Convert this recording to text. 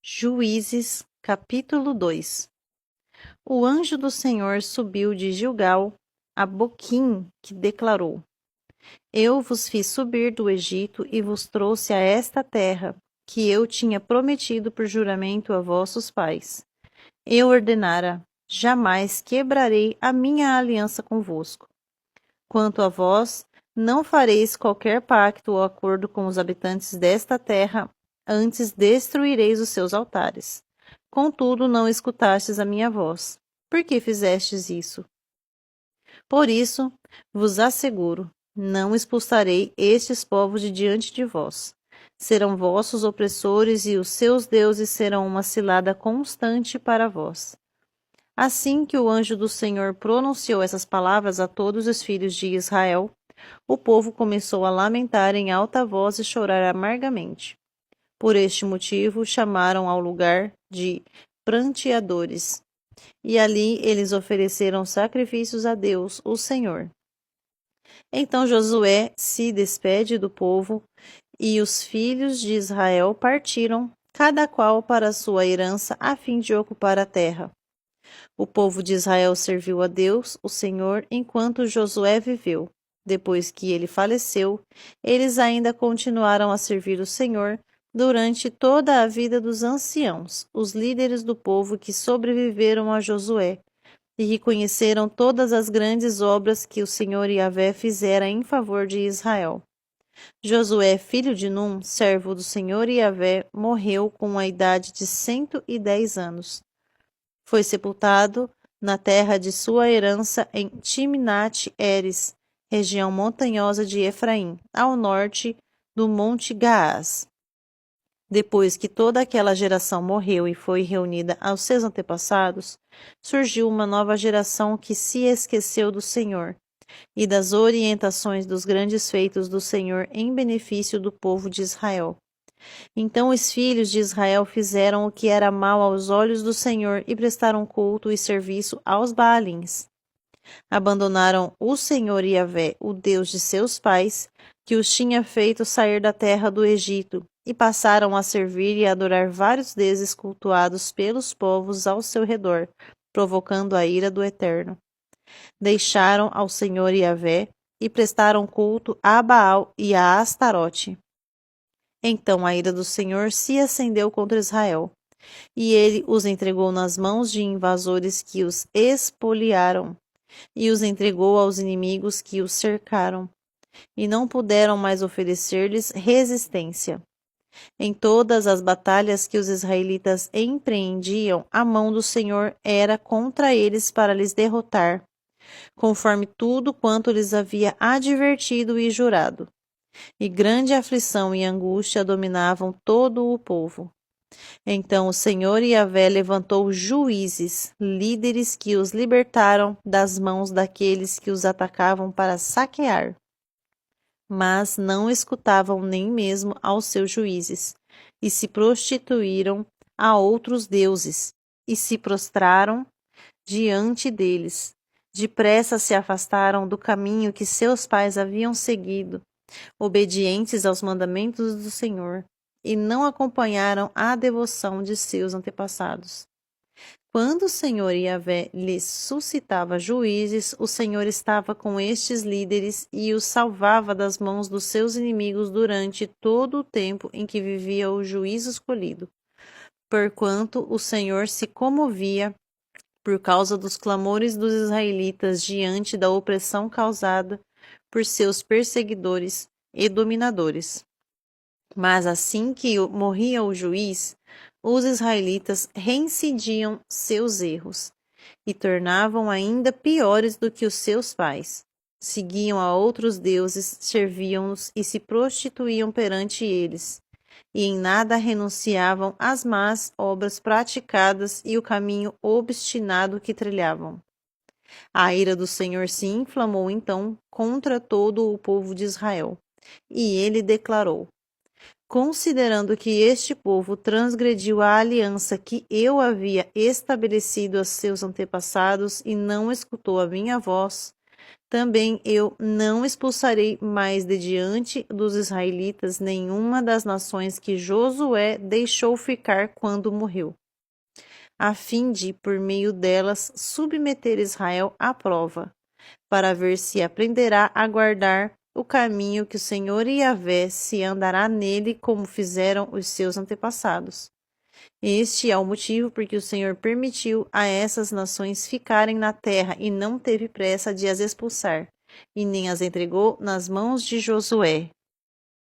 Juízes, capítulo 2. O anjo do Senhor subiu de Gilgal a Boquim, que declarou: Eu vos fiz subir do Egito e vos trouxe a esta terra, que eu tinha prometido por juramento a vossos pais. Eu ordenara: jamais quebrarei a minha aliança convosco. Quanto a vós, não fareis qualquer pacto ou acordo com os habitantes desta terra, antes destruireis os seus altares. Contudo, não escutastes a minha voz. Por que fizestes isso? Por isso, vos asseguro, não expulsarei estes povos de diante de vós. Serão vossos opressores e os seus deuses serão uma cilada constante para vós. Assim que o anjo do Senhor pronunciou essas palavras a todos os filhos de Israel, o povo começou a lamentar em alta voz e chorar amargamente. Por este motivo, chamaram ao lugar de pranteadores. E ali eles ofereceram sacrifícios a Deus, o Senhor. Então Josué se despede do povo, e os filhos de Israel partiram, cada qual para a sua herança, a fim de ocupar a terra. O povo de Israel serviu a Deus, o Senhor, enquanto Josué viveu. Depois que ele faleceu, eles ainda continuaram a servir o Senhor durante toda a vida dos anciãos, os líderes do povo que sobreviveram a Josué, e que conheceram todas as grandes obras que o Senhor Yahvé fizera em favor de Israel. Josué, filho de Num, servo do Senhor Yahvé, morreu com a idade de 110 anos. Foi sepultado na terra de sua herança em Timnat-Heres, região montanhosa de Efraim, ao norte do Monte Gaás. Depois que toda aquela geração morreu e foi reunida aos seus antepassados, surgiu uma nova geração que se esqueceu do Senhor e das orientações dos grandes feitos do Senhor em benefício do povo de Israel. Então os filhos de Israel fizeram o que era mal aos olhos do Senhor e prestaram culto e serviço aos Baalins. Abandonaram o Senhor Yahvé, o Deus de seus pais, que os tinha feito sair da terra do Egito, e passaram a servir e adorar vários deuses cultuados pelos povos ao seu redor, provocando a ira do Eterno. Deixaram ao Senhor Yahvé e prestaram culto a Baal e a Astarote. Então a ira do Senhor se acendeu contra Israel, e ele os entregou nas mãos de invasores que os espoliaram, e os entregou aos inimigos que os cercaram, e não puderam mais oferecer-lhes resistência. Em todas as batalhas que os israelitas empreendiam, a mão do Senhor era contra eles para lhes derrotar, conforme tudo quanto lhes havia advertido e jurado. E grande aflição e angústia dominavam todo o povo. Então o Senhor Yahvé levantou juízes, líderes que os libertaram das mãos daqueles que os atacavam para saquear. Mas não escutavam nem mesmo aos seus juízes, e se prostituíram a outros deuses, e se prostraram diante deles. Depressa se afastaram do caminho que seus pais haviam seguido, obedientes aos mandamentos do Senhor, e não acompanharam a devoção de seus antepassados. Quando o Senhor Yahvé lhes suscitava juízes, o Senhor estava com estes líderes e os salvava das mãos dos seus inimigos durante todo o tempo em que vivia o juízo escolhido, porquanto o Senhor se comovia por causa dos clamores dos israelitas diante da opressão causada por seus perseguidores e dominadores. Mas assim que morria o juiz, os israelitas reincidiam seus erros e tornavam ainda piores do que os seus pais. Seguiam a outros deuses, serviam-nos e se prostituíam perante eles, e em nada renunciavam às más obras praticadas e o caminho obstinado que trilhavam. A ira do Senhor se inflamou então contra todo o povo de Israel, e ele declarou: considerando que este povo transgrediu a aliança que eu havia estabelecido a seus antepassados e não escutou a minha voz, Também eu não expulsarei mais de diante dos israelitas nenhuma das nações que Josué deixou ficar quando morreu, a fim de, por meio delas, submeter Israel à prova, para ver se aprenderá a guardar o caminho que o Senhor Yahvé, se andará nele como fizeram os seus antepassados. Este é o motivo por que o Senhor permitiu a essas nações ficarem na terra e não teve pressa de as expulsar, e nem as entregou nas mãos de Josué.